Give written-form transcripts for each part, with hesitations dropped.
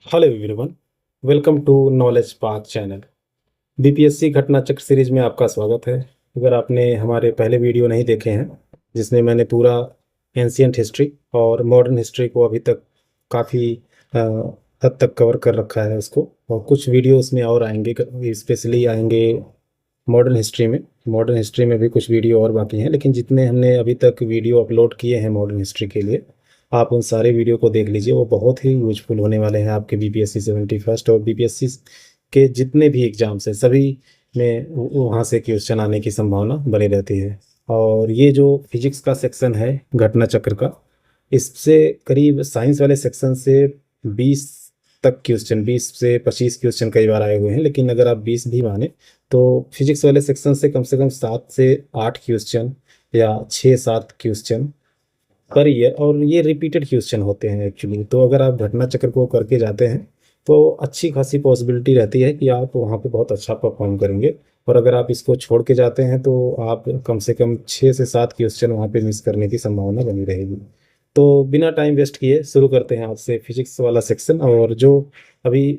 Hello everyone, welcome to knowledge park channel. BPSC घटना चक्र series में आपका स्वागत है। अगर आपने हमारे पहले वीडियो नहीं देखे हैं जिसमें मैंने पूरा एंशियंट हिस्ट्री और मॉडर्न हिस्ट्री को अभी तक काफ़ी हद तक कवर कर रखा है उसको, और कुछ वीडियो उसमें और आएंगे, स्पेशली आएंगे मॉडर्न हिस्ट्री में भी कुछ वीडियो और बाकी हैं, लेकिन जितने हमने अभी तक वीडियो अपलोड किए हैं मॉडर्न हिस्ट्री के लिए, आप उन सारे वीडियो को देख लीजिए। वो बहुत ही यूजफुल होने वाले हैं आपके बीपीएससी 71st और बीपीएससी के जितने भी एग्जाम्स हैं सभी में वहाँ से क्वेश्चन आने की संभावना बनी रहती है। और ये जो फिजिक्स का सेक्शन है घटना चक्र का, इससे करीब साइंस वाले सेक्शन से 20 तक क्वेश्चन, 20 से 25 क्वेश्चन कई बार आए हुए हैं, लेकिन अगर आप 20 भी माने तो फिजिक्स वाले सेक्शन से कम 7 से 8 क्वेश्चन या 6-7 क्वेश्चन पर ईयर, और ये रिपीटेड क्वेश्चन होते हैं एक्चुअली। तो अगर आप घटना चक्र को करके जाते हैं तो अच्छी खासी पॉसिबिलिटी रहती है कि आप वहाँ पे बहुत अच्छा परफॉर्म करेंगे। और अगर आप इसको छोड़ के जाते हैं तो आप कम से कम 6 से 7 क्वेश्चन वहाँ पे मिस करने की संभावना बनी रहेगी। तो बिना टाइम वेस्ट किए शुरू करते हैं आज से फिजिक्स वाला सेक्शन। और जो अभी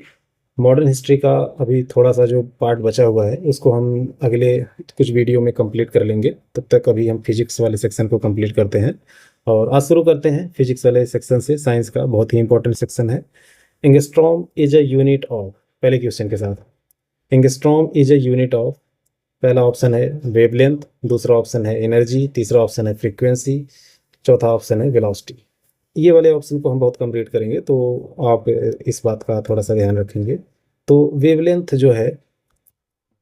मॉडर्न हिस्ट्री का अभी थोड़ा सा जो पार्ट बचा हुआ है उसको हम अगले कुछ वीडियो में कंप्लीट कर लेंगे। तब तक अभी हम फिजिक्स वाले सेक्शन को कंप्लीट करते हैं। और आज शुरू करते हैं फिजिक्स वाले सेक्शन से। साइंस का बहुत ही इंपॉर्टेंट सेक्शन है। Angstrom is a unit of, पहले क्वेश्चन के साथ, angstrom is a unit of. पहला ऑप्शन है वेवलेंथ, दूसरा ऑप्शन है एनर्जी, तीसरा ऑप्शन है फ्रीक्वेंसी, चौथा ऑप्शन है वेलोसिटी। ये वाले ऑप्शन को हम बहुत कंप्लीट करेंगे, तो आप इस बात का थोड़ा सा ध्यान रखेंगे। तो वेवलेंथ जो है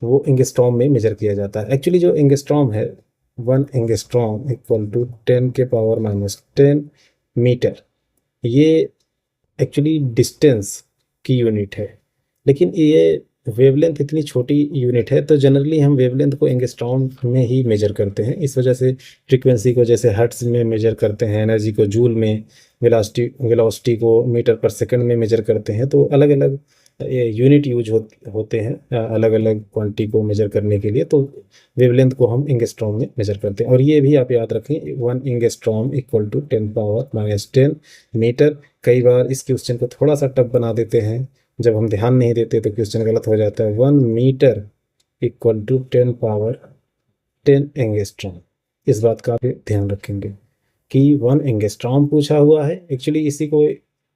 वो एंगस्ट्रॉम में मेजर किया जाता है। एक्चुअली जो एंगस्ट्रॉम है, 1 एंगस्ट्रॉम इक्वल टू 10⁻⁻10 मीटर, ये एक्चुअली डिस्टेंस की यूनिट है। लेकिन ये वेवलेंथ इतनी छोटी यूनिट है, तो जनरली हम वेवलेंथ को एंगस्ट्रॉम में ही मेजर करते हैं। इस वजह से फ्रीक्वेंसी को जैसे हर्ट्ज में मेजर करते हैं, एनर्जी को जूल में, वेलोसिटी को मीटर पर सेकंड में मेजर करते हैं। तो अलग अलग यूनिट यूज होते हैं अलग अलग क्वांटिटी को मेजर करने के लिए। तो वेवलेंथ को हम एंगस्ट्रॉम में मेजर करते हैं। और ये भी आप याद रखें, 1 एंगस्ट्रॉम इक्वल टू 10⁻⁻10 मीटर। कई बार इस क्वेश्चन को थोड़ा सा टफ बना देते हैं, जब हम ध्यान नहीं देते तो क्वेश्चन गलत हो जाता है। 1 मीटर इक्वल टू 10⁻10 एंगस्ट्रॉम। इस बात का आप ध्यान रखेंगे कि 1 एंगस्ट्रॉम पूछा हुआ है। एक्चुअली इसी को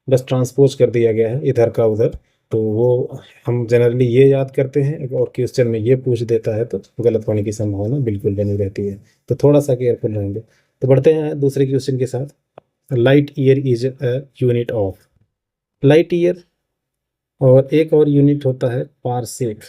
बस ट्रांसपोज कर दिया गया है इधर का उधर। तो वो हम जनरली ये याद करते हैं, और क्वेश्चन में ये पूछ देता है तो गलत होने की संभावना बिल्कुल बनी रहती है। तो थोड़ा सा केयरफुल रहेंगे। तो बढ़ते हैं दूसरे क्वेश्चन के साथ। Light year is a unit of. Light year और एक और यूनिट होता है पारसेक।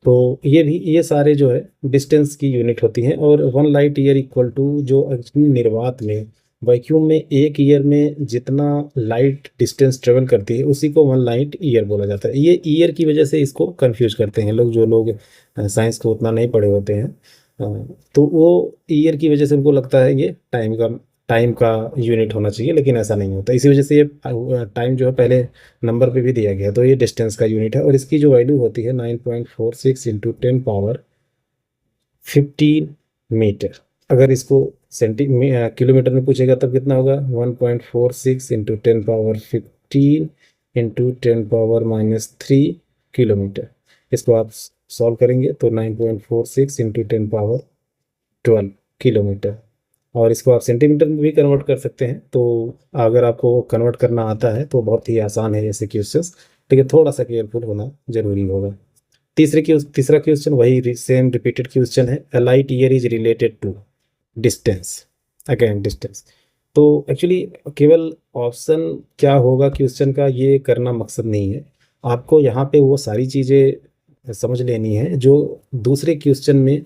तो ये सारे जो है डिस्टेंस की यूनिट होती हैं। और 1 लाइट ईयर इक्वल टू, जो निर्वात में, वैक्यूम में, एक ईयर में जितना लाइट डिस्टेंस ट्रेवल करती है उसी को 1 लाइट ईयर बोला जाता है। ये ईयर की वजह से इसको कंफ्यूज करते हैं लोग, जो लोग साइंस को उतना नहीं पढ़े होते हैं। तो वो ईयर की वजह से उनको लगता है ये टाइम का यूनिट होना चाहिए, लेकिन ऐसा नहीं होता। इसी वजह से ये टाइम जो है पहले नंबर पे भी दिया गया है। तो ये डिस्टेंस का यूनिट है, और इसकी जो वैल्यू होती है 9.46 इंटू 10⁻15 मीटर। अगर इसको किलोमीटर में पूछेगा तब कितना होगा? 1.46 इंटू 10⁻15 इंटू 10⁻−3 किलोमीटर। इसको आप सॉल्व करेंगे तो 9.46 इंटू 10⁻12 किलोमीटर। और इसको आप सेंटीमीटर में भी कन्वर्ट कर सकते हैं। तो अगर आपको कन्वर्ट करना आता है तो बहुत ही आसान है ऐसे क्वेश्चंस, लेकिन थोड़ा सा केयरफुल होना जरूरी होगा। तीसरा क्वेश्चन वही सेम रिपीटेड क्वेश्चन है। A light year is related to distance, again distance. तो एक्चुअली केवल ऑप्शन क्या होगा क्वेश्चन का ये करना मकसद नहीं है। आपको यहाँ पे वो सारी चीज़ें समझ लेनी है जो दूसरे क्वेश्चन में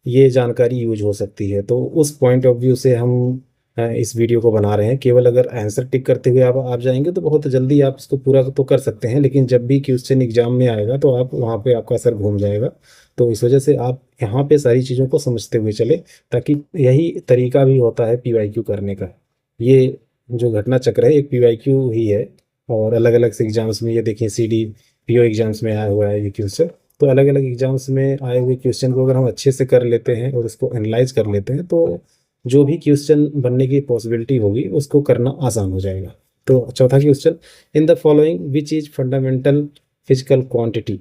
ये जानकारी यूज हो सकती है। तो उस पॉइंट ऑफ व्यू से हम इस वीडियो को बना रहे हैं। केवल अगर आंसर टिक करते हुए आप जाएंगे तो बहुत जल्दी आप इसको पूरा तो कर सकते हैं, लेकिन जब भी क्वेश्चन एग्जाम में आएगा तो आप वहाँ पे आपका सर घूम जाएगा। तो इस वजह से आप यहाँ पे सारी चीज़ों को समझते हुए चले, ताकि यही तरीका भी होता है पीवाईक्यू करने का। ये जो घटना चक्र है एक पीवाईक्यू ही है। और अलग अलग से एग्जाम्स में, ये देखिए CD PO एग्जाम्स में आया हुआ है ये क्वेश्चन। तो अलग अलग एग्जाम्स में आए हुए क्वेश्चन को अगर हम अच्छे से कर लेते हैं और उसको एनालाइज कर लेते हैं तो जो भी क्वेश्चन बनने की पॉसिबिलिटी होगी उसको करना आसान हो जाएगा। तो चौथा question, in the following which is fundamental physical quantity.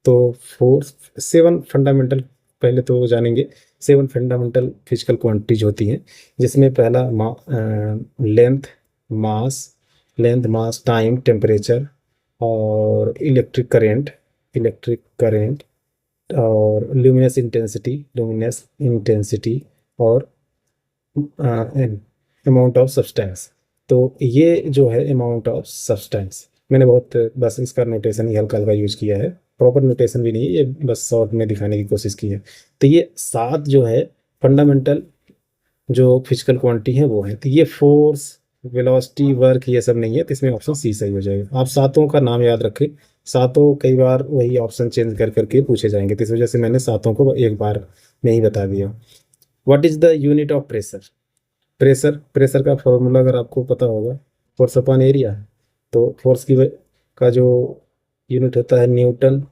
तो 7 फंडामेंटल, पहले तो जानेंगे 7 फंडामेंटल फिजिकल क्वांटिटीज होती हैं, जिसमें पहला लेंथ, मास, टाइम, टेम्परेचर और इलेक्ट्रिक करेंट और ल्यूमिनस इंटेंसिटी और अमाउंट ऑफ सब्सटेंस। तो ये जो है अमाउंट ऑफ सब्सटेंस, मैंने बहुत बस इसका नोटेशन ही हल्का हल्का यूज किया है, प्रॉपर नोटेशन भी नहीं है, ये बस शॉर्ट में दिखाने की कोशिश की है। तो ये 7 जो है फंडामेंटल जो फिजिकल क्वांटिटी है वो है। तो ये फोर्स, वेलोसिटी, वर्क ये सब नहीं है, तो इसमें ऑप्शन सी सही हो जाएगा। आप सातों का नाम याद रखें, सातों कई बार वही ऑप्शन चेंज कर करके पूछे जाएंगे, तो इस वजह से मैंने सातों को एक बार में ही बता दिया। What is the unit of pressure. Pressure का फॉर्मूला अगर आपको पता होगा, फोर्स अपॉन एरिया। तो फोर्स का जो यूनिट होता है न्यूटन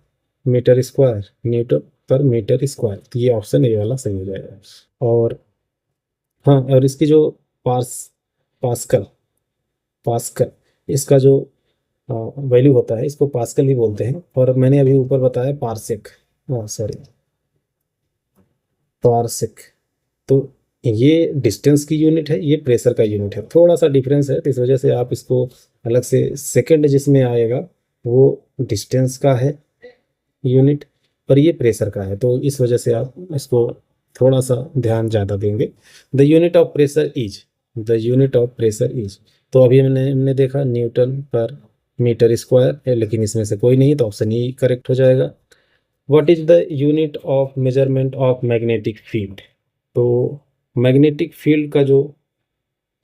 मीटर स्क्वायर, न्यूटन पर मीटर स्क्वायर। तो ये ऑप्शन ए वाला सही हो जाएगा। और हाँ, और इसकी जो पास पास्कल पास्कल इसका जो वैल्यू होता है, इसको पास्कल ही बोलते हैं। और मैंने अभी ऊपर बताया पारसेक, सॉरी पारसेक। तो ये डिस्टेंस की यूनिट है, ये प्रेशर का यूनिट है, थोड़ा सा डिफरेंस है, तो इस वजह से आप इसको अलग से, सेकंड जिसमें आएगा वो डिस्टेंस का है यूनिट, पर ये प्रेशर का है, तो इस वजह से आप इसको थोड़ा सा ध्यान ज़्यादा देंगे। The unit of pressure is. तो अभी हमने देखा न्यूटन पर मीटर स्क्वायर है, लेकिन इसमें से कोई नहीं, तो ऑप्शन ई करेक्ट हो जाएगा। What is the unit of measurement of magnetic field. तो मैग्नेटिक फील्ड का जो,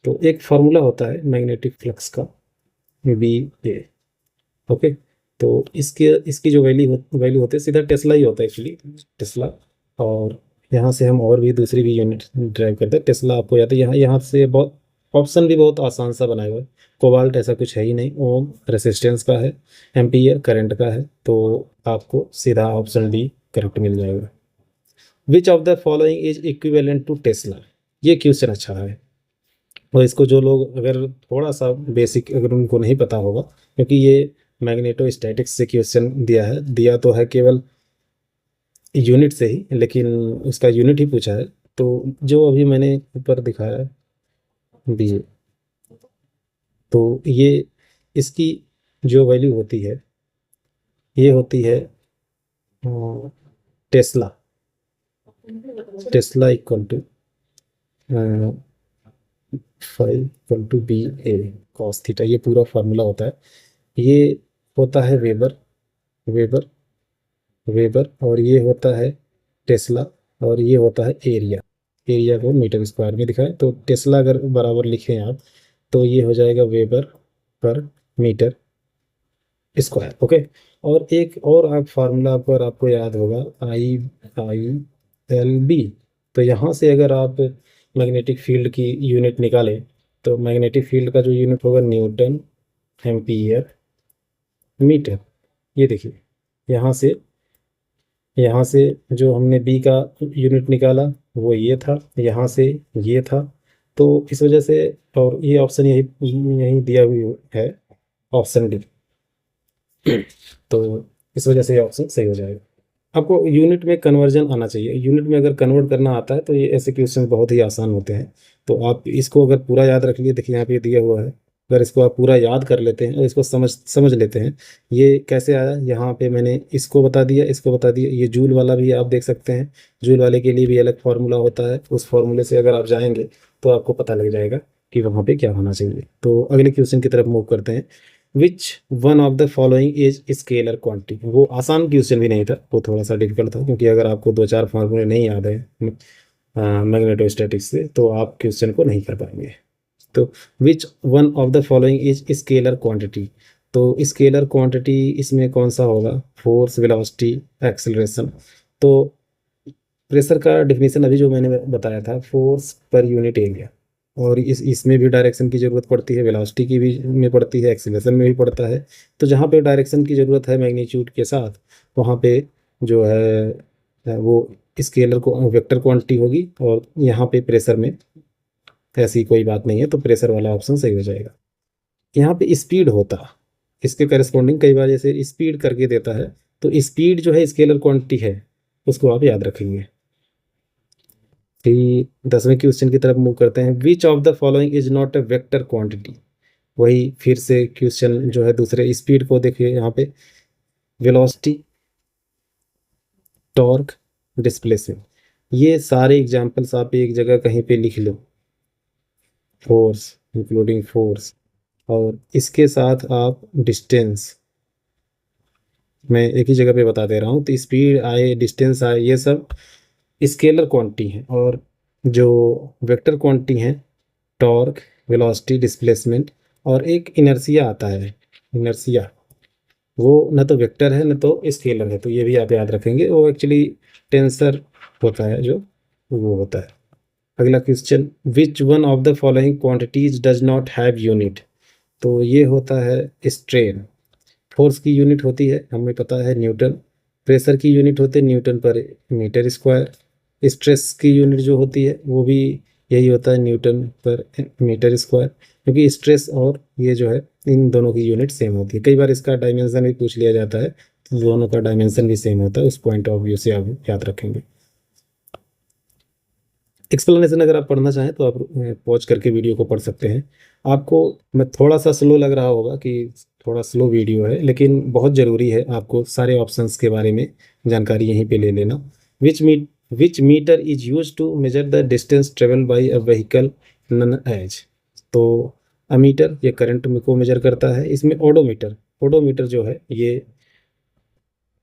तो एक फार्मूला होता है मैग्नेटिक फ्लक्स का, बी ए। ओके, तो इसकी जो वैल्यू होती है, सीधा टेस्ला ही होता है एक्चुअली, टेस्ला। और यहाँ से हम और भी दूसरी भी यूनिट ड्राइव करते हैं। टेस्ला आपको याद है, यहाँ से बहुत ऑप्शन भी बहुत आसान सा बनाया हुआ है। कोबाल्ट ऐसा कुछ है ही नहीं, ओम रेसिस्टेंस का है, एम्पियर करंट का है, तो आपको सीधा ऑप्शन डी करेक्ट मिल जाएगा। Which of the following is equivalent to tesla. ये क्वेश्चन अच्छा है, और इसको जो लोग अगर थोड़ा सा बेसिक अगर उनको नहीं पता होगा, क्योंकि ये मैग्नेटो स्टैटिक्स से क्वेश्चन दिया तो है केवल यूनिट से ही, लेकिन उसका यूनिट ही पूछा है। तो जो अभी मैंने ऊपर दिखाया बी, तो ये इसकी जो वैल्यू होती है, ये होती है tesla tesla equal to 5 = BA cos theta. ये पूरा फार्मूला होता है। ये होता है वेबर वेबर, और ये होता है टेस्ला, और ये होता है एरिया को मीटर स्क्वायर में दिखाएं। तो टेस्ला अगर बराबर लिखें आप, तो ये हो जाएगा वेबर पर मीटर स्क्वायर। ओके, और एक और आप फार्मूला पर आपको याद होगा, I L B। तो यहाँ से अगर आप मैग्नेटिक फील्ड की यूनिट निकालें, तो मैग्नेटिक फील्ड का जो यूनिट होगा न्यूटन एम्पियर मीटर। ये देखिए, यहाँ से यहाँ से जो हमने बी का यूनिट निकाला वो ये था, यहाँ से ये था, तो इस वजह से, और ये ऑप्शन यही यही दिया हुई है, ऑप्शन डी। तो इस वजह से ये ऑप्शन सही हो जाएगा। आपको यूनिट में कन्वर्जन आना चाहिए, यूनिट में अगर कन्वर्ट करना आता है तो ये ऐसे क्वेश्चन बहुत ही आसान होते हैं। तो आप इसको अगर पूरा याद रख लिए, देखिए यहाँ पे दिया हुआ है, अगर इसको आप पूरा याद कर लेते हैं और इसको समझ लेते हैं, ये कैसे आया, यहाँ पे मैंने इसको बता दिया, इसको बता दिया। ये जूल वाला भी आप देख सकते हैं, जूल वाले के लिए भी अलग फार्मूला होता है, उस फार्मूले से अगर आप जाएंगे तो आपको पता लग जाएगा कि वहाँ पे क्या होना चाहिए। तो अगले क्वेश्चन की तरफ मूव करते हैं। Which one of the following is scalar quantity. वो आसान क्वेश्चन भी नहीं था, वो थोड़ा सा डिफिकल्ट था, क्योंकि अगर आपको 2-4 फार्मूले नहीं याद है मैग्नेटोस्टैटिक्स से, तो आप क्वेश्चन को नहीं कर पाएंगे। तो which one of the following is scalar quantity. तो स्केलर क्वांटिटी इसमें कौन सा होगा, फोर्स, वेलोसिटी, एक्सेलरेशन। तो प्रेशर का डेफिनेशन अभी जो मैंने बताया था, फोर्स पर यूनिट एरिया, और इसमें भी डायरेक्शन की ज़रूरत पड़ती है, वेलोसिटी की भी में पड़ती है, एक्सीलरेशन में भी पड़ता है। तो जहाँ पे डायरेक्शन की ज़रूरत है मैग्नीट्यूड के साथ, वहाँ पे जो है वो स्केलर को वेक्टर क्वांटिटी होगी, और यहाँ पे प्रेशर में ऐसी कोई बात नहीं है, तो प्रेशर वाला ऑप्शन सही हो जाएगा। यहाँ पे स्पीड होता, इसके करस्पॉन्डिंग कई बार जैसे स्पीड करके देता है, तो स्पीड जो है स्केलर क्वांटिटी है, उसको आप याद रखेंगे। फिर 10वें क्वेश्चन की तरफ मूव करते हैं। विच of the following is not a vector quantity. वही फिर से क्वेश्चन जो है दूसरे, स्पीड को देखिए यहाँ पे, वेलोसिटी, टॉर्क, डिस्प्लेसमेंट, ये सारे एग्जांपल्स आप एक जगह कहीं पे लिख लो, फोर्स इंक्लूडिंग फोर्स, और इसके साथ आप डिस्टेंस, मैं एक ही जगह पे बता दे रहा हूँ, तो स्पीड आए, डिस्टेंस आए, ये सब स्केलर क्वांटिटी हैं। और जो वेक्टर क्वांटिटी हैं, टॉर्क, वेलोसिटी, डिस्प्लेसमेंट, और एक इनर्शिया आता है, इनर्शिया, वो न तो वेक्टर है न तो स्केलर है, तो ये भी आप याद रखेंगे। वो एक्चुअली टेंसर होता है जो, वो होता है। अगला question, which one of the following quantities does not have unit. तो ये होता है स्ट्रेन। फोर्स की यूनिट होती है, हमें पता है, न्यूटन। प्रेशर की यूनिट होती है न्यूटन पर मीटर स्क्वायर। स्ट्रेस की यूनिट जो होती है वो भी यही होता है, न्यूटन पर मीटर स्क्वायर, क्योंकि स्ट्रेस और ये जो है इन दोनों की यूनिट सेम होती है। कई बार इसका डायमेंशन भी पूछ लिया जाता है, तो दोनों का डायमेंशन भी सेम होता है, उस पॉइंट ऑफ व्यू से आप याद रखेंगे। एक्सप्लेनेशन अगर आप पढ़ना चाहें तो आप पॉज करके वीडियो को पढ़ सकते हैं। आपको, मैं थोड़ा सा स्लो लग रहा होगा कि थोड़ा स्लो वीडियो है, लेकिन बहुत ज़रूरी है आपको सारे ऑप्शंस के बारे में जानकारी यहीं पे ले लेना। Which meter is use to measure the distance travel by a vehicle नन एज। तो अमीटर ये करंट को मेजर करता है। इसमें ओडोमीटर, ओडोमीटर जो है ये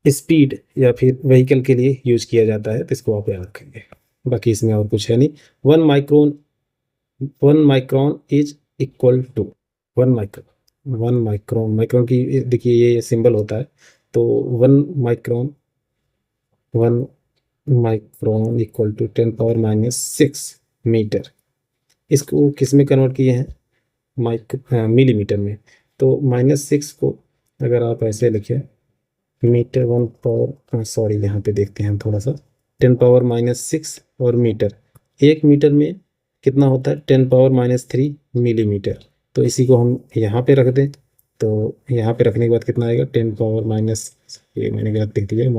स्पीड या फिर व्हीकल के लिए यूज किया जाता है, तो इसको आप याद रखेंगे। बाकी इसमें और कुछ है नहीं। 1 micron, 1 micron is equal to, 1 micron, 1 micron, micron की देखिए ये सिंबल होता है, तो 1 माइक्रोन इक्वल टू 10⁻⁻⁶ मीटर। इसको किस में कन्वर्ट किए हैं, मिलीमीटर में। तो -6 को अगर आप ऐसे लिखें, मीटर 1 पावर, सॉरी यहाँ पे देखते हैं हम थोड़ा सा, 10⁻⁻⁶ और मीटर, 1 मीटर में कितना होता है, 10⁻⁻³ मिलीमीटर। तो इसी को हम यहाँ पे रख दें, तो यहाँ पे रखने के बाद कितना आएगा, 10⁻⁻, ये मैंने गलत लिख दिया,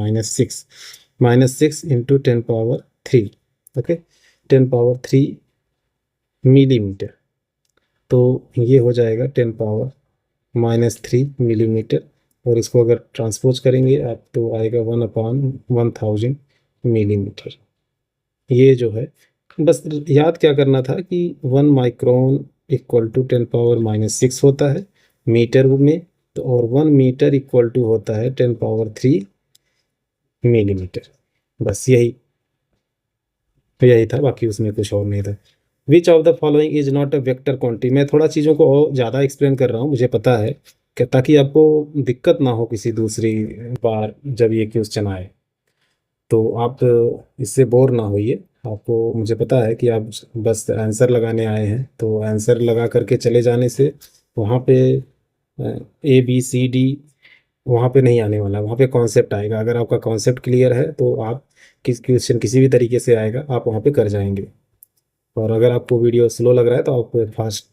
-6 इंटू 10⁻3, ओके, 10⁻3 मिलीमीटर। तो ये हो जाएगा 10⁻⁻³ मिलीमीटर। और इसको अगर ट्रांसपोज करेंगे आप तो आएगा 1/1000 मिलीमीटर। ये जो है, बस याद क्या करना था कि 1 माइक्रोन इक्वल टू 10⁻⁻6 होता है मीटर में, तो और 1 मीटर इक्वल टू होता है 10⁻3 मिलीमीटर। बस यही यही था, बाकी उसमें कुछ और नहीं था। विच of the following is not a vector quantity. मैं थोड़ा चीज़ों को और ज़्यादा एक्सप्लेन कर रहा हूँ, मुझे पता है कि ताकि आपको दिक्कत ना हो किसी दूसरी बार जब ये क्वेश्चन आए, तो आप इससे बोर ना होइए। आपको, मुझे पता है कि आप बस आंसर लगाने आए हैं, तो आंसर लगा करके चले जाने से वहाँ पे ABCD वहाँ पे नहीं आने वाला, वहाँ पे कॉन्सेप्ट आएगा। अगर आपका कॉन्सेप्ट क्लियर है तो आप किस क्वेश्चन किसी भी तरीके से आएगा आप वहाँ पे कर जाएंगे। और अगर आपको वीडियो स्लो लग रहा है तो आप फास्ट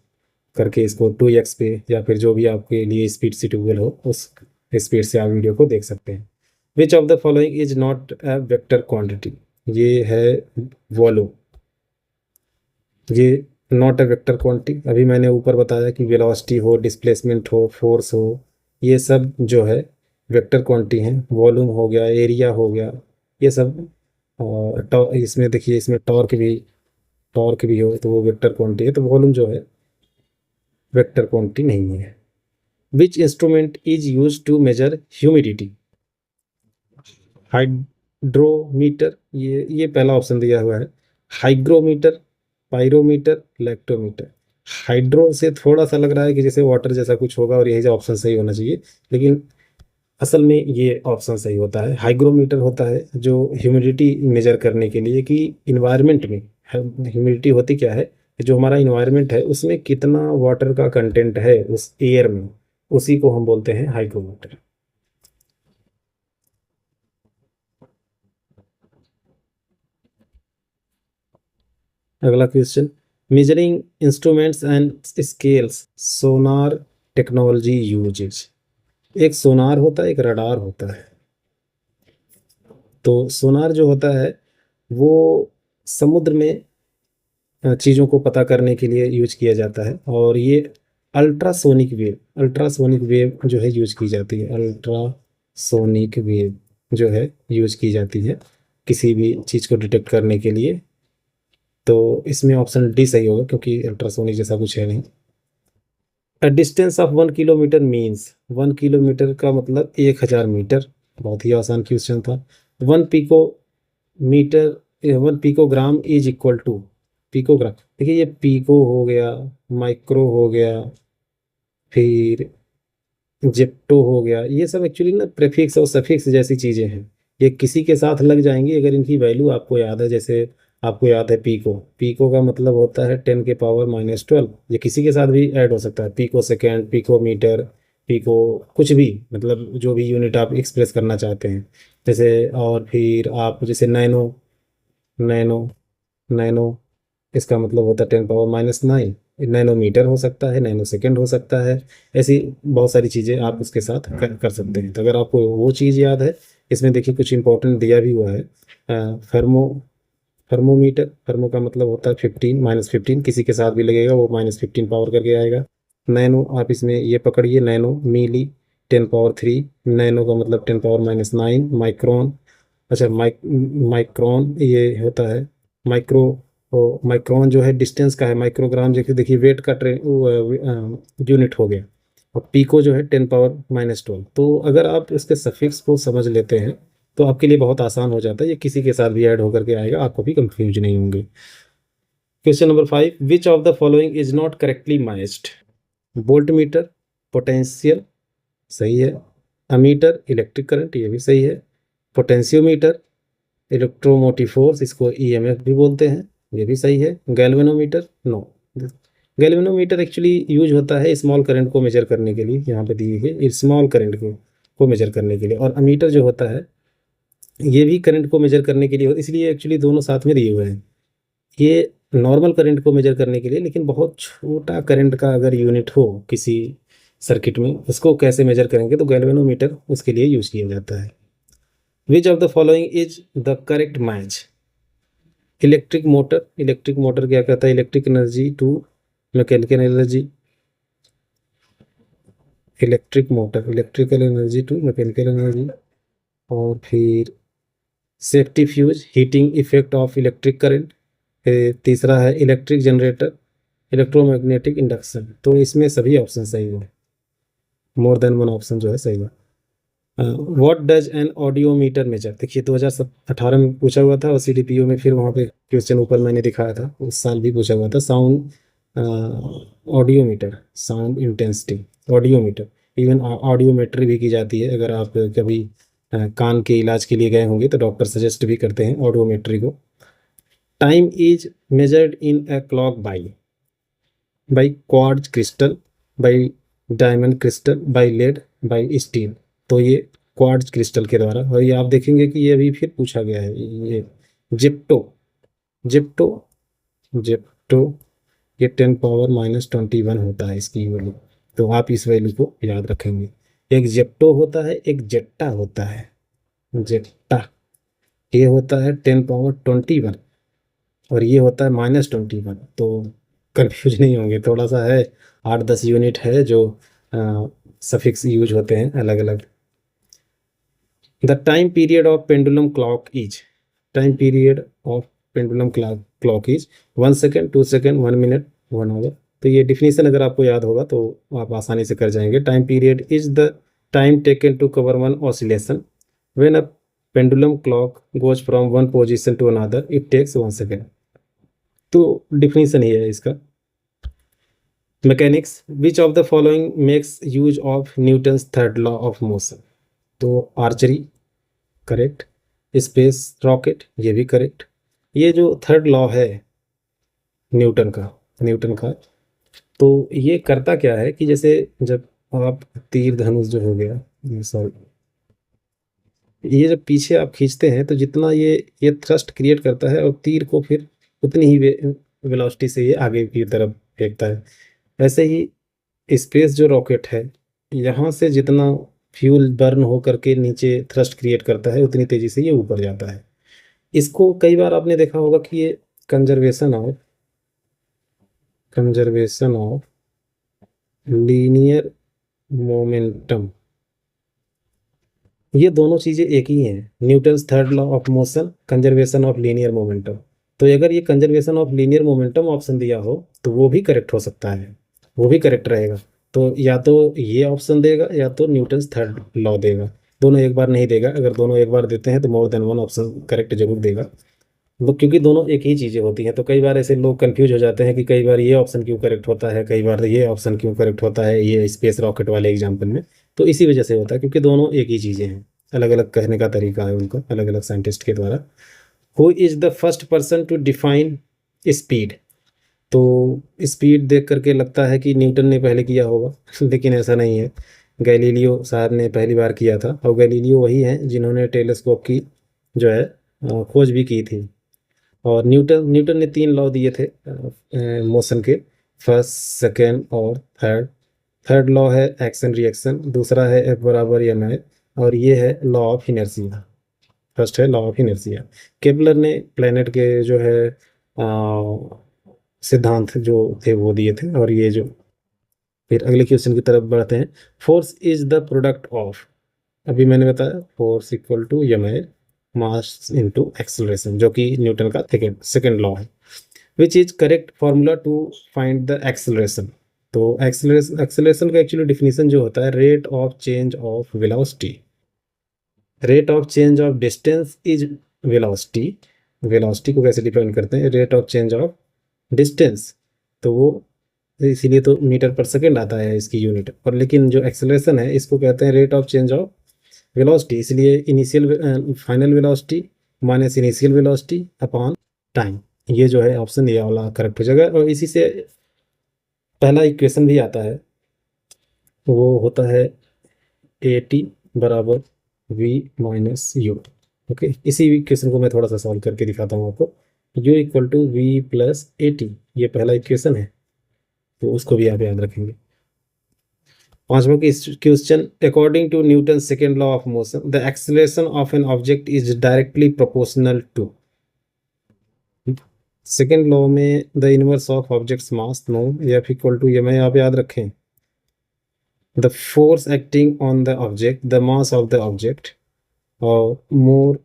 करके इसको 2x पे, या फिर जो भी आपके लिए स्पीड सूटेबल हो उस स्पीड से आप वीडियो को देख सकते हैं। विच of the following is not a vector quantity. ये है वॉल्यूम, ये नॉट अ वेक्टर क्वांटिटी। अभी मैंने ऊपर बताया कि वेलोसिटी हो, डिस्प्लेसमेंट हो, फोर्स हो, ये सब जो है वेक्टर क्वांटिटी हैं। वॉल्यूम हो गया, एरिया हो गया, ये सब। और इसमें देखिए, इसमें टॉर्क भी हो तो वो वेक्टर क्वांटिटी है, तो वॉल्यूम जो है वेक्टर क्वांटिटी नहीं है। Which instrument is use to measure humidity. Hydrometer, ये पहला ऑप्शन दिया हुआ है, हाइग्रोमीटर, पायरोमीटर, लैक्टोमीटर। हाइड्रो से थोड़ा सा लग रहा है कि जैसे वाटर जैसा कुछ होगा, और यही जो ऑप्शन सही होना चाहिए, लेकिन असल में ये ऑप्शन सही होता है। हाइग्रोमीटर होता है जो ह्यूमिडिटी मेजर करने के लिए, कि इन्वायरमेंट में ह्यूमिडिटी होती क्या है, कि जो हमारा इन्वायरमेंट है उसमें कितना वाटर का कंटेंट है उस एयर में, उसी को हम बोलते हैं हाइग्रोमीटर। अगला question, measuring instruments and scales, sonar, technology uses. एक सोनार होता है, एक रडार होता है। तो सोनार जो होता है वो समुद्र में चीज़ों को पता करने के लिए यूज किया जाता है, और ये अल्ट्रासोनिक वेव जो है यूज की जाती है। अल्ट्रासोनिक वेव जो है यूज की जाती है किसी भी चीज़ को डिटेक्ट करने के लिए। तो इसमें ऑप्शन डी सही होगा, क्योंकि अल्ट्रासोनिक जैसा कुछ है नहीं। A distance of 1 kilometre means, 1 kilometre का मतलब 1000 मीटर। बहुत ही आसान क्वेश्चन था। One pico metre 1 picogram is equal to, picogram देखिए, ये पिको हो गया, माइक्रो हो गया, फिर जेप्टो हो गया, ये सब एक्चुअली ना प्रेफिक्स और सफिक्स जैसी चीज़ें हैं। ये किसी के साथ लग जाएंगी अगर इनकी वैल्यू आपको याद है। जैसे आपको याद है पीको, पीको का मतलब होता है 10 के पावर -12। ये किसी के साथ भी ऐड हो सकता है। Pico second, pico metre, pico कुछ भी, मतलब जो भी यूनिट आप एक्सप्रेस करना चाहते हैं। जैसे और फिर आप जैसे नैनो, नैनो नैनो इसका मतलब होता है 10 पावर -9। नैनोमीटर हो सकता है, नैनो सेकेंड हो सकता है। ऐसी बहुत सारी चीज़ें आप उसके साथ कर सकते हैं। तो अगर आपको वो चीज़ याद है, इसमें देखिए कुछ इंपॉर्टेंट दिया भी हुआ है। थर्मो थर्मोमीटर, थर्मो का मतलब होता है 15, -15, किसी के साथ भी लगेगा वो -15 पावर करके आएगा। नैनो आप इसमें ये पकड़िए, नैनो मिली 10 पावर 3। नैनो का मतलब 10 पावर -9। माइक्रोन, अच्छा माइक्रोन ये होता है माइक्रो। तो माइक्रोन जो है डिस्टेंस का है। माइक्रोग्राम जैसे देखिए वेट का यूनिट हो गया। और पीको जो है 10 पावर -12। तो अगर आप इसके सफिक्स को समझ लेते हैं तो आपके लिए बहुत आसान हो जाता है। ये किसी के साथ भी ऐड होकर के आएगा, आपको भी कंफ्यूज नहीं होंगे। Question number 5, which of the following is not correctly matched? Volt meter, potential, सही है। अमीटर, इलेक्ट्रिक करंट, ये भी सही है। पोटेंशियोमीटर, इलेक्ट्रोमोटिव फोर्स, इसको ईएमएफ भी बोलते हैं, ये भी सही है। Galvanometer, no. Galvanometer actually use होता है स्मॉल करंट को मेजर करने के लिए, यहाँ पे दिए गए स्मॉल करंट को मेजर करने के लिए। और अमीटर जो होता है ये भी करंट को मेजर करने के लिए इसलिए एक्चुअली दोनों साथ में दिए हुए हैं। ये नॉर्मल करंट को मेजर करने के लिए, लेकिन बहुत छोटा करंट का अगर यूनिट हो किसी सर्किट में, उसको कैसे मेजर करेंगे, तो गैल्वेनोमीटर उसके लिए यूज किया जाता है। Which of the following is the correct match? Electric motor क्या कहता है? Electric energy to mechanical energy. Electrical energy to mechanical energy. और फिर safety fuse, heating effect of electric current. तीसरा है इलेक्ट्रिक जनरेटर, इलेक्ट्रोमैग्नेटिक इंडक्शन। तो इसमें सभी ऑप्शन सही है, मोर देन वन ऑप्शन जो है सही है। What does an audiometer measure? देखिए 2018 में पूछा हुआ था, और सीडीपीओ में फिर वहाँ पे क्वेश्चन ऊपर मैंने दिखाया था, उस साल भी पूछा हुआ था। Sound audiometer, sound intensity audiometer. Even audiometry भी की जाती है। अगर आप कभी कान के इलाज के लिए गए होंगे तो डॉक्टर सजेस्ट भी करते हैं ऑडियोमेट्री को। Time is measured in a clock by quartz crystal, by diamond crystal, by lead, by steel. तो ये क्वार्ट्ज क्रिस्टल के द्वारा। और ये आप देखेंगे कि ये अभी फिर पूछा गया है, ये जिप्टो जिप्टो जिप्टो ये 10 पावर -21 होता है इसकी वैल्यू। तो आप इस वैल्यू को याद रखेंगे। एक जेप्टो होता है, एक जेट्टा होता है। जेट्टा ये होता है 10 पावर 21, और ये होता है -21। तो कंफ्यूज नहीं होंगे, थोड़ा सा है, 8-10 यूनिट है जो सफिक्स यूज होते हैं अलग अलग। The time period of pendulum clock is, time period of pendulum clock is 1 second, 2 second, 1 minute, 1 hour. तो ये डिफिनीशन अगर आपको याद होगा तो आप आसानी से कर जाएंगे। Time period is the time taken to cover one oscillation when a pendulum clock goes from one position to another, it takes 1 second. तो डिफिनीशन ही है इसका। Mechanics, which of the following makes use of Newton's third law of motion? तो archery correct, space rocket ये भी correct. ये जो third law है न्यूटन का, तो ये करता क्या है कि जैसे जब आप तीर धनुष जो हो गया, सॉरी, ये जब पीछे आप खींचते हैं तो जितना ये थ्रस्ट क्रिएट करता है, और तीर को फिर उतनी ही वेलोसिटी से ये आगे की तरफ फेंकता है। ऐसे ही स्पेस जो रॉकेट है यहाँ से जितना फ्यूल बर्न हो करके नीचे थ्रस्ट क्रिएट करता है उतनी तेजी से ये ऊपर जाता है। इसको कई बार आपने देखा होगा कि ये कंजर्वेशन ऑफ लीनियर मोमेंटम, ये दोनों चीजें एक ही हैं। Newton's third law of motion, conservation of linear momentum. तो अगर ये conservation of linear momentum option दिया हो तो वो भी करेक्ट हो सकता है, वो भी करेक्ट रहेगा। तो या तो ये ऑप्शन देगा या तो न्यूटन्स थर्ड लॉ देगा, दोनों एक बार नहीं देगा। अगर दोनों एक बार देते हैं तो मोर देन वन ऑप्शन करेक्ट जरूर देगा। वो क्योंकि दोनों एक ही चीज़ें होती हैं, तो कई बार ऐसे लोग कंफ्यूज हो जाते हैं कि कई बार ये ऑप्शन क्यों करेक्ट होता है, कई बार ये ऑप्शन क्यों करेक्ट होता है, ये स्पेस रॉकेट वाले एग्जाम्पल में। तो इसी वजह से होता है क्योंकि दोनों एक ही चीज़ें हैं, अलग अलग कहने का तरीका है उनका, अलग अलग साइंटिस्ट के द्वारा। Who is the first person to define speed? तो स्पीड देख करके लगता है कि न्यूटन ने पहले किया होगा लेकिन ऐसा नहीं है, गैलीलियो साहब ने पहली बार किया था। और गैलीलियो वही हैं जिन्होंने टेलीस्कोप की जो है खोज भी की थी। और न्यूटन न्यूटन ने 3 लॉ दिए थे मोशन के, फर्स्ट, सेकेंड और थर्ड। थर्ड लॉ है एक्शन रिएक्शन, दूसरा है एफ बराबर एम आई, और ये है लॉ ऑफ इनर्शिया। फर्स्ट है लॉ ऑफ इनर्शिया। केपलर ने प्लेनेट के जो है सिद्धांत जो थे वो दिए थे। और ये जो फिर अगले क्वेश्चन की तरफ बढ़ते हैं। Force is the product of, अभी मैंने बताया force equal to M I mass into acceleration, जो कि न्यूटन का सेकेंड लॉ है। Which is correct formula to find the acceleration? तो एक्सेलरेशन का एक्चुअली डिफिनीशन जो होता है, rate of change of velocity. Rate of change of distance is velocity. Velocity को कैसे डिफाइन करते हैं? Rate of change of distance. तो वो इसीलिए तो मीटर पर सेकेंड आता है इसकी यूनिट। और लेकिन जो एक्सेलरेशन है इसको कहते हैं rate of change of velocity, इसलिए initial final velocity minus initial velocity upon time. ये जो है ऑप्शन ए वाला करेक्ट हो जाएगा। और इसी से पहला इक्वेशन भी आता है, वो होता है ए टी बराबर वी माइनस यू। ओके, इसी इक्वेशन को मैं थोड़ा सा सॉल्व करके दिखाता हूँ आपको। U equal to V plus A T, ये पहला इक्वेशन है, तो उसको भी आप याद रखेंगे। पांचवा question, according to Newton second law of motion the acceleration of an object is directly proportional to. Second law में the inverse of object's mass, no, F equal to, ये मैं आप याद रखें, the force acting on the object, the mass of the object, और more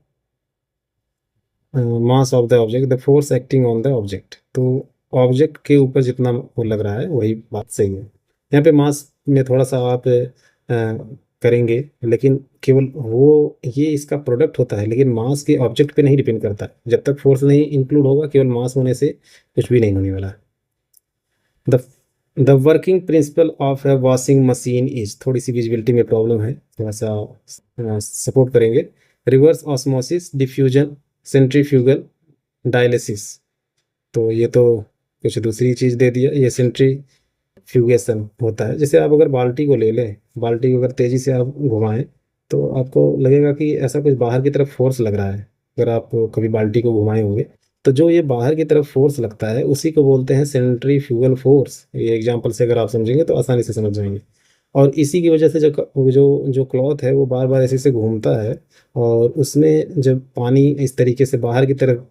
mass of the object, the force acting on the object. तो object के ऊपर जितना वो लग रहा है वही बात सही है। यहाँ पे मास में थोड़ा सा आप करेंगे, लेकिन केवल वो ये इसका प्रोडक्ट होता है, लेकिन मास के ऑब्जेक्ट पे नहीं डिपेंड करता। जब तक फोर्स नहीं इंक्लूड होगा, केवल मास होने से कुछ भी नहीं होने वाला है। The the working principle of A washing machine is, थोड़ी सी विजिबिलिटी में प्रॉब्लम है, थोड़ा सा सपोर्ट करेंगे। Reverse osmosis, diffusion, centrifugal, dialysis. तो ये तो कुछ दूसरी चीज़ दे दिया, ये सेंट्रीफ्यूगेशन होता है। जैसे आप अगर बाल्टी को ले लें, बाल्टी को अगर तेज़ी से आप घुमाएं तो आपको लगेगा कि ऐसा कुछ बाहर की तरफ फोर्स लग रहा है। अगर आप कभी बाल्टी को घुमाए होंगे तो जो ये बाहर की तरफ फोर्स लगता है उसी को बोलते हैं सेंट्रीफ्यूगल फोर्स। ये एग्जांपल से अगर आप समझेंगे तो आसानी से समझ जाएंगे। और इसी की वजह से जो जो जो क्लॉथ है वो बार बार ऐसे से घूमता है, और उसमें जब पानी इस तरीके से बाहर की तरफ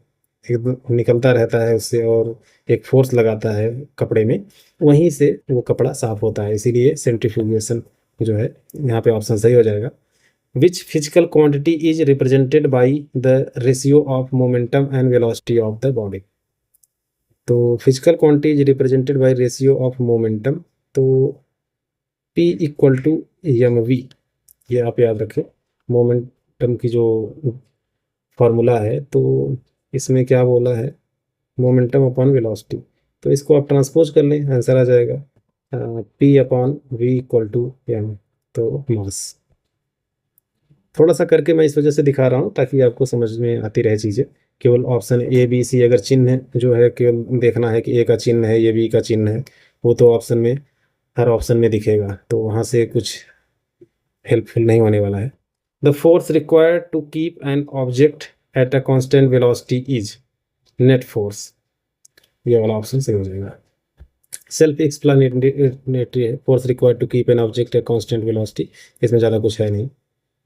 एकदम निकलता रहता है उससे, और एक फोर्स लगाता है कपड़े में, वहीं से वो कपड़ा साफ होता है। इसीलिए सेंट्रीफ्यूगेशन जो है यहाँ पे ऑप्शन सही हो जाएगा। Which physical quantity is represented by the ratio of momentum and velocity of the body? तो physical quantity is represented by ratio of momentum, तो P equal to M V, ये आप याद रखें। मोमेंटम की जो फॉर्मूला है, तो इसमें क्या बोला है, मोमेंटम अपॉन वेलोसिटी। तो इसको आप ट्रांसपोज कर लें, आंसर आ जाएगा P upon V equal to M, तो मास। थोड़ा सा करके मैं इस वजह से दिखा रहा हूँ ताकि आपको समझ में आती रहे चीज़ें। केवल ऑप्शन ए बी सी अगर चिन्ह जो है केवल देखना है कि ए का चिन्ह है, ये बी का चिन्ह है, वो तो ऑप्शन में हर ऑप्शन में दिखेगा, तो वहाँ से कुछ हेल्पफुल नहीं होने वाला है। The force required to keep an object at a constant velocity is, net force, ये वाला ऑप्शन सही हो जाएगा। सेल्फ एक्सप्लानेटरी है। Force required to keep an object a constant velocity, इसमें ज़्यादा कुछ है नहीं।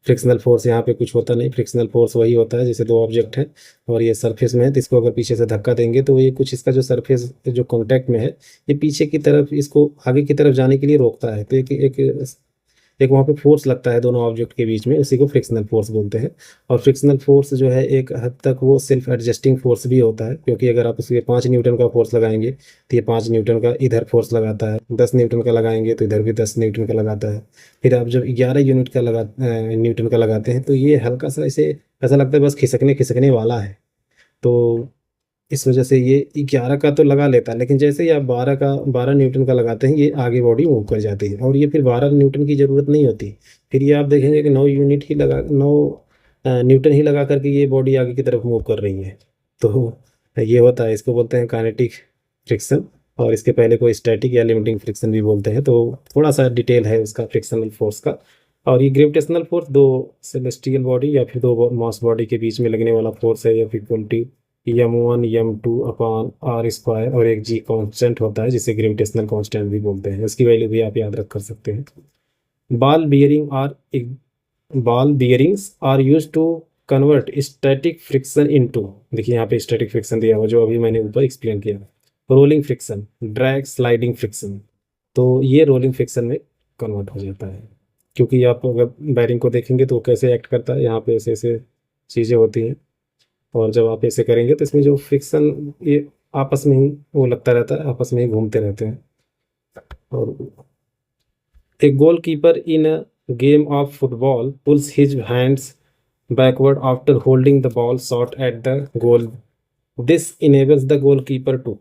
फ्रिक्शनल फोर्स यहाँ पे कुछ होता नहीं। फ्रिक्शनल फोर्स वही होता है जैसे दो ऑब्जेक्ट हैं और ये सरफेस में है, तो इसको अगर पीछे से धक्का देंगे तो ये कुछ इसका जो सरफेस जो कांटेक्ट में है ये पीछे की तरफ इसको आगे की तरफ जाने के लिए रोकता है। तो एक वहाँ पे फोर्स लगता है दोनों ऑब्जेक्ट के बीच में, उसी को फ्रिक्शनल फोर्स बोलते हैं। और फ्रिक्शनल फोर्स जो है एक हद तक वो सेल्फ एडजस्टिंग फोर्स भी होता है, क्योंकि अगर आप उसके 5 न्यूटन का फोर्स लगाएंगे तो ये 5 न्यूटन का इधर फोर्स लगाता है, 10 न्यूटन का लगाएंगे तो इधर भी 10 न्यूटन का लगाता है। फिर आप जब 11 यूनिट का न्यूटन का लगाते हैं तो ये हल्का सा ऐसे ऐसा लगता है बस खिसकने खिसकने वाला है। तो इस वजह से ये 11 का तो लगा लेता है, लेकिन जैसे ही आप 12 न्यूटन का लगाते हैं ये आगे बॉडी मूव कर जाती है और ये फिर 12 न्यूटन की ज़रूरत नहीं होती। फिर ये आप देखेंगे कि 9 न्यूटन ही लगा करके ये बॉडी आगे की तरफ मूव कर रही है। तो ये होता है, इसको बोलते हैं काइनेटिक फ्रिक्शन, और इसके पहले को स्टैटिक या लिमिटिंग फ्रिक्शन भी बोलते हैं। तो थोड़ा सा डिटेल है उसका फ्रिक्शनल फोर्स का। और ये ग्रेविटेशनल फोर्स दो सेलेस्टियल बॉडी या फिर दो मास बॉडी के बीच में लगने वाला फोर्स है, या फिर m1 m2 upon R square, और एक जी कांस्टेंट होता है जिसे ग्रेविटेशनल कांस्टेंट भी बोलते हैं, उसकी वैल्यू भी आप याद रख कर सकते हैं। Ball bearing are ball bearings are use to convert static friction into, देखिए यहाँ पे स्टैटिक फ्रिक्शन दिया हुआ जो अभी मैंने ऊपर एक्सप्लेन किया, rolling friction, drag, sliding friction. तो ये रोलिंग फ्रिक्शन में कन्वर्ट हो जाता है, क्योंकि आप अगर बैरिंग को देखेंगे तो वो कैसे एक्ट करता है, यहाँ पे ऐसे ऐसे चीज़ें होती हैं, और जब आप ऐसे करेंगे तो इसमें जो फ्रिक्शन ये आपस में ही वो लगता रहता है, आपस में ही घूमते रहते हैं। और a goalkeeper in a game of football pulls his hands backward after holding the ball shot at the goal. This enables the goalkeeper to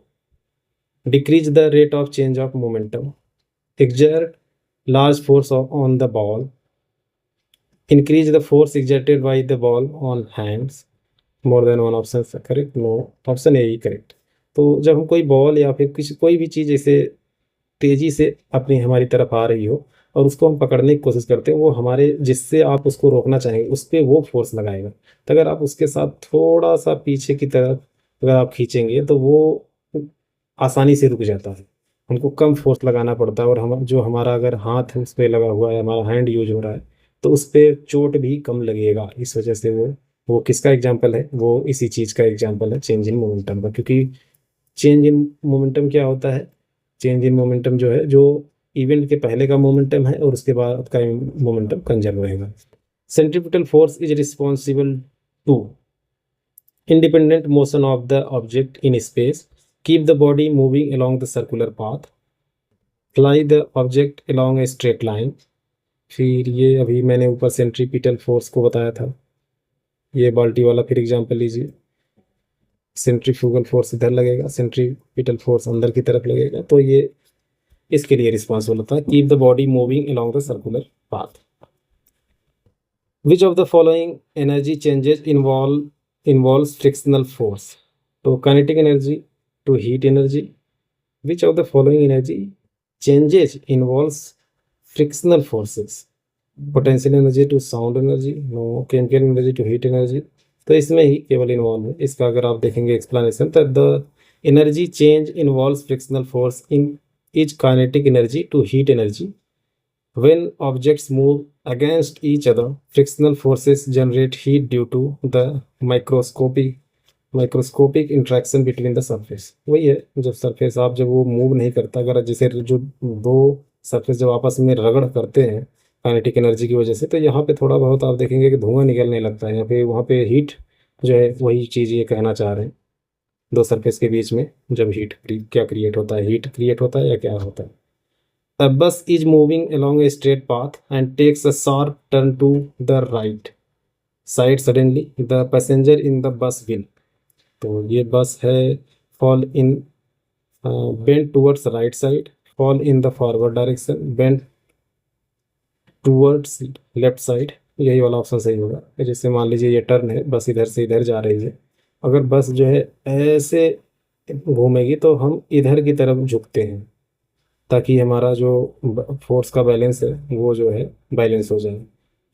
decrease the rate of change of momentum, exert large force on the ball, increase the force exerted by the ball on hands. More than one option correct? No, option A ही correct. तो जब हम कोई ball या फिर किसी कोई भी चीज़ ऐसे तेज़ी से अपनी हमारी तरफ आ रही हो और उसको हम पकड़ने की कोशिश करते हैं, वो हमारे जिससे आप उसको रोकना चाहेंगे उस पर वो फोर्स लगाएगा। तो अगर आप उसके साथ थोड़ा सा पीछे की तरफ अगर आप खींचेंगे तो वो आसानी से रुक जाता है, हमको कम फोर्स लगाना पड़ता है। और हम जो हमारा अगर हाथ उस पर लगा हुआ है, हमारा हैंड यूज हो रहा है, तो उस पर चोट भी कम लगेगा। इस वजह से वो किसका एग्जाम्पल है? वो इसी चीज़ का एग्जाम्पल है, चेंज इन मोमेंटम का। क्योंकि चेंज इन मोमेंटम क्या होता है? चेंज इन मोमेंटम जो है, जो इवेंट के पहले का मोमेंटम है और उसके बाद का मोमेंटम कंजर्व रहेगा। Centripetal force is responsible to independent motion of the object in space, keep the body moving along the circular path, fly the object along a straight line। फिर ये अभी मैंने ऊपर सेंट्रीपिटल फोर्स को बताया था, ये बाल्टी वाला फिर एग्जांपल लीजिए। सेंट्रीफ्यूगल फोर्स इधर लगेगा, सेंट्रीपिटल फोर्स अंदर की तरफ लगेगा, तो ये इसके लिए रिस्पॉन्सिबल होता है, keep the body moving along the circular path. Which of the following energy changes involves frictional force? तो kinetic energy to heat energy, which of the following energy changes involves frictional forces? Potential energy to sound energy, no. Chemical energy to heat energy, तो इसमें ही केवल involve है। इसका अगर आप देखेंगे explanation, तो the energy change involves frictional force in is kinetic energy to heat energy. When objects move against each other, frictional forces generate heat due to the microscopic interaction between the surface। वही है, जब surface आप जब वो move नहीं करता, अगर जैसे जो दो सरफेस जब आपस में रगड़ करते हैं काइनेटिक एनर्जी की वजह से, तो यहाँ पे थोड़ा बहुत आप देखेंगे कि धुआं निकलने लगता है। यहाँ पे वहाँ पे हीट जो है, वही चीज़ ये कहना चाह रहे हैं। दो सरफेस के बीच में जब क्या क्रिएट होता है, हीट क्रिएट होता है या क्या होता है? A bus is moving along a straight path and takes a sharp turn to the right side. Suddenly, the passenger in the bus will, तो ये बस है, fall in bend towards right side, fall in the forward direction, bend towards left side। यही वाला option सही होगा। जैसे मान लीजिए ये टर्न है, बस इधर से इधर जा रही है, अगर बस जो है ऐसे घूमेगी तो हम इधर की तरफ झुकते हैं, ताकि हमारा जो फोर्स का बैलेंस है वो जो है बैलेंस हो जाए।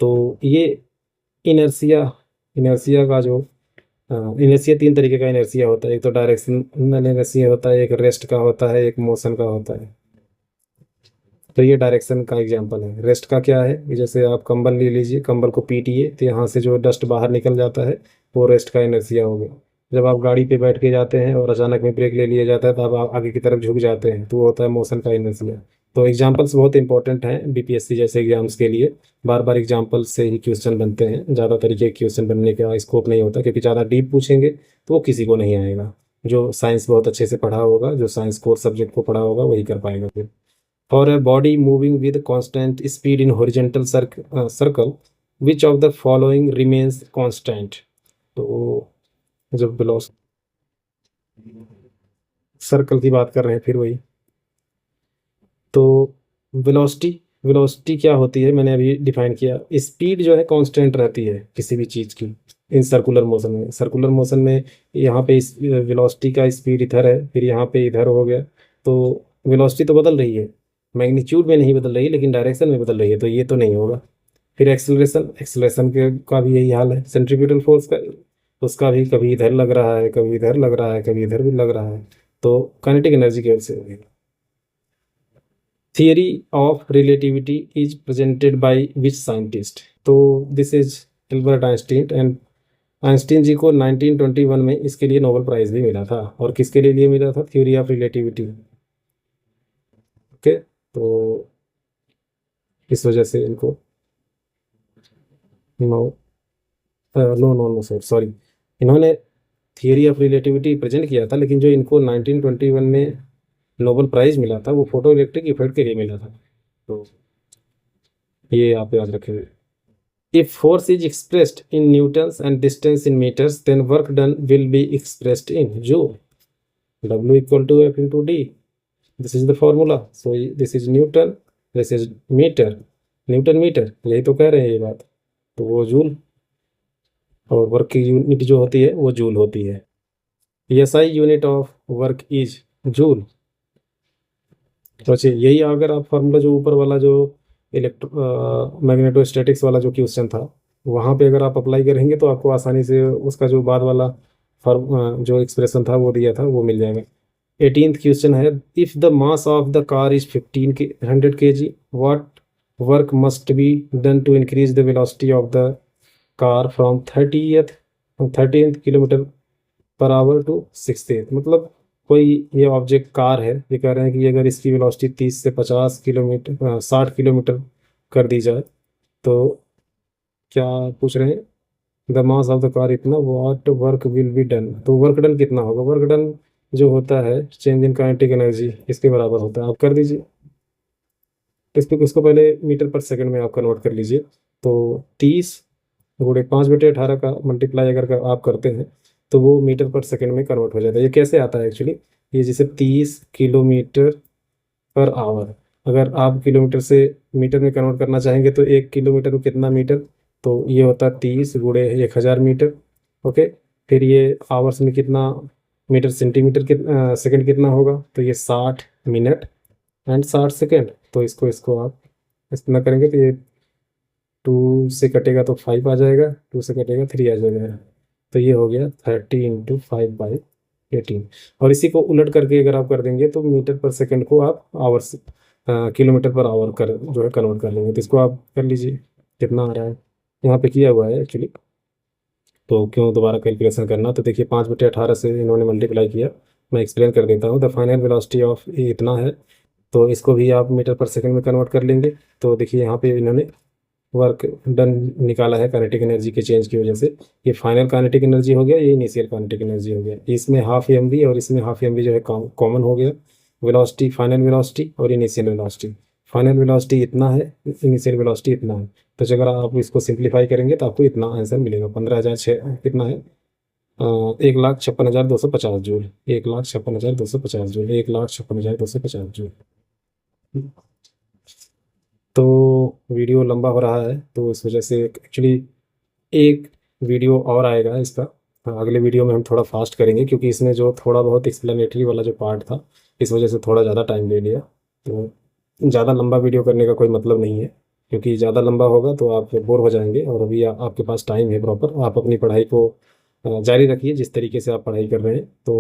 तो ये इनर्सिया का जो इनर्सिया 3 तरीके का इनर्सिया होता है, एक तो डायरेक्शनल इनर्सिया होता है, एक रेस्ट का होता है, एक मोशन का होता है। तो ये डायरेक्शन का एग्जांपल है। रेस्ट का क्या है कि जैसे आप कंबल ले लीजिए, कंबल को पीटिए तो यहाँ से जो डस्ट बाहर निकल जाता है, वो रेस्ट का इनर्सिया हो गया। जब आप गाड़ी पे बैठ के जाते हैं और अचानक में ब्रेक ले लिया जाता है तो आप आगे की तरफ झुक जाते हैं, तो वो होता है मोशन का इनर्सिया। तो एग्जाम्पल्स बहुत इंपॉर्टेंट हैं बीपीएससी जैसे एग्जाम्स के लिए। बार बार एग्जाम्पल से ही क्वेश्चन बनते हैं, ज़्यादा तरीके के क्वेश्चन बनने का स्कोप नहीं होता, क्योंकि ज़्यादा डीप पूछेंगे तो वो किसी को नहीं आएगा। जो साइंस बहुत अच्छे से पढ़ा होगा, जो साइंस कोर सब्जेक्ट को पढ़ा होगा, वही कर पाएगा फिर। For a body moving with constant speed in horizontal circle, which of the following remains constant? तो जब वेलोसिटी सर्कल की बात कर रहे हैं फिर वही, तो वेलोसिटी वेलोसिटी क्या होती है मैंने अभी डिफाइन किया। स्पीड जो है कांस्टेंट रहती है किसी भी चीज़ की इन सर्कुलर मोशन में। सर्कुलर मोशन में यहाँ पे इस वेलोसिटी का स्पीड इधर है, फिर यहाँ पे इधर हो गया, तो वेलोसिटी तो बदल रही है, मैग्नीट्यूड में नहीं बदल रही है लेकिन डायरेक्शन में बदल रही है, तो ये तो नहीं होगा। फिर एक्सेलरेशन एक्सेलरेशन के का भी यही हाल है। सेंट्रीफ्यूगल फोर्स का, उसका भी कभी इधर लग रहा है, कभी इधर लग रहा है, कभी इधर भी लग रहा है, तो काइनेटिक एनर्जी की वजह से होगी। Theory of relativity is presented by which scientist? तो this is Albert Einstein. And Einstein ji को 1921 में इसके लिए नोबेल प्राइज भी मिला था। और किसके लिए मिला था? Theory of relativity. ओके, तो इस वजह से इनको no no no no sir sorry, इन्होंने थियरी ऑफ रिलेटिविटी प्रेजेंट किया था, लेकिन जो इनको 1921 में नोबेल प्राइज मिला था वो फोटो इलेक्ट्रिक इफेक्ट के लिए मिला था। तो ये आप याद रखेंगे। If force is expressed in newtons and distance in meters, then work done will be expressed in joule. W equal to F into D. This is the formula. So this is Newton, this is meter, Newton metre, यही तो कह रहे हैं ये बात। तो वो joule, और वर्क की यूनिट जो होती है वो जूल होती है। SI unit of work is joule. तो अच्छा, यही अगर आप फार्मूला जो ऊपर वाला जो मैग्नेटोस्टैटिक्स वाला जो क्वेश्चन था, वहाँ पे अगर आप अप्लाई करेंगे तो आपको आसानी से उसका जो बाद वाला फॉर्म जो एक्सप्रेशन था वो दिया था वो मिल जाएगा। 18th क्वेश्चन है, if the mass of the car is 100 kg, what work must be done to increase the velocity of the car from 13th kilometre per hour to 60th। मतलब कोई ये ऑब्जेक्ट कार है, ये कह रहे हैं कि अगर इसकी वेलोसिटी 30 से 50 किलोमीटर 60 किलोमीटर कर दी जाए तो क्या पूछ रहे हैं? The mass of the car इतना, what work will be done. तो वर्क डन कितना होगा? वर्क डन जो होता है चेंज इन काइनेटिक एनर्जी, इसके बराबर होता है। आप कर दीजिए इसको पहले मीटर पर सेकंड में आप कन्वर्ट कर लीजिए। तो 30 गुणे 5/18 का मल्टीप्लाई अगर आप करते हैं तो वो मीटर पर सेकंड में कन्वर्ट हो जाता है। ये कैसे आता है एक्चुअली? ये जैसे 30 किलोमीटर पर आवर, अगर आप किलोमीटर से मीटर में कन्वर्ट करना चाहेंगे तो 1 किलोमीटर में कितना मीटर? तो ये होता है 30 गुणे 1000 मीटर। ओके, फिर ये आवर्स में कितना मीटर सेंटीमीटर सेकंड कितना होगा? तो ये 60 मिनट एंड 60 सेकंड। तो इसको आप इतना करेंगे तो ये 2 से कटेगा तो 5 आ जाएगा, 2 से कटेगा 3 आ जाएगा। तो ये हो गया 30 इंटू 5/18। और इसी को उलट करके अगर आप कर देंगे तो मीटर पर सेकंड को आप आवर्स किलोमीटर पर आवर कर जो है कन्वर्ट कर लेंगे। तो इसको आप कर लीजिए कितना आ रहा है, यहाँ पे किया हुआ है एक्चुअली, तो क्यों दोबारा कैलकुलेशन करना। तो देखिए 5/18 से इन्होंने मल्टीप्लाई किया। मैं एक्सप्लेन कर देता हूँ। द फाइनल वेलोसिटी ऑफ इतना है, तो इसको भी आप मीटर पर सेकंड में कन्वर्ट कर लेंगे। तो देखिए यहाँ पे इन्होंने वर्क डन निकाला है काइनेटिक एनर्जी के चेंज की वजह से। ये फाइनल काइनेटिक एनर्जी हो गया, ये इनिशियल काइनेटिक एनर्जी हो गया। इसमें हाफ एम वी और इसमें हाफ एम वी जो है कॉमन हो गया। वेलोसिटी, फाइनल वेलोसिटी और इनिशियल वेलोसिटी। फाइनल वेलोसिटी इतना है, इनिशियल वेलोसिटी इतना है। तो अगर आप इसको सिंप्लीफाई करेंगे तो आपको इतना आंसर मिलेगा। 15,006 कितना है? 1,56,250 जूल। 1,56,250 जूल। 1,56,250 जूल। तो वीडियो लंबा हो रहा है तो इस वजह से एक्चुअली एक वीडियो और आएगा इसका। अगले वीडियो में हम थोड़ा फास्ट करेंगे, क्योंकि इसमें जो थोड़ा बहुत एक्सप्लेनेटरी वाला जो पार्ट था इस वजह से थोड़ा ज़्यादा टाइम ले लिया। तो ज़्यादा लंबा वीडियो करने का कोई मतलब नहीं है, क्योंकि ज़्यादा लंबा होगा तो आप बोर हो जाएंगे। और अभी आपके पास टाइम है प्रॉपर, आप अपनी पढ़ाई को जारी रखिए जिस तरीके से आप पढ़ाई कर रहे हैं। तो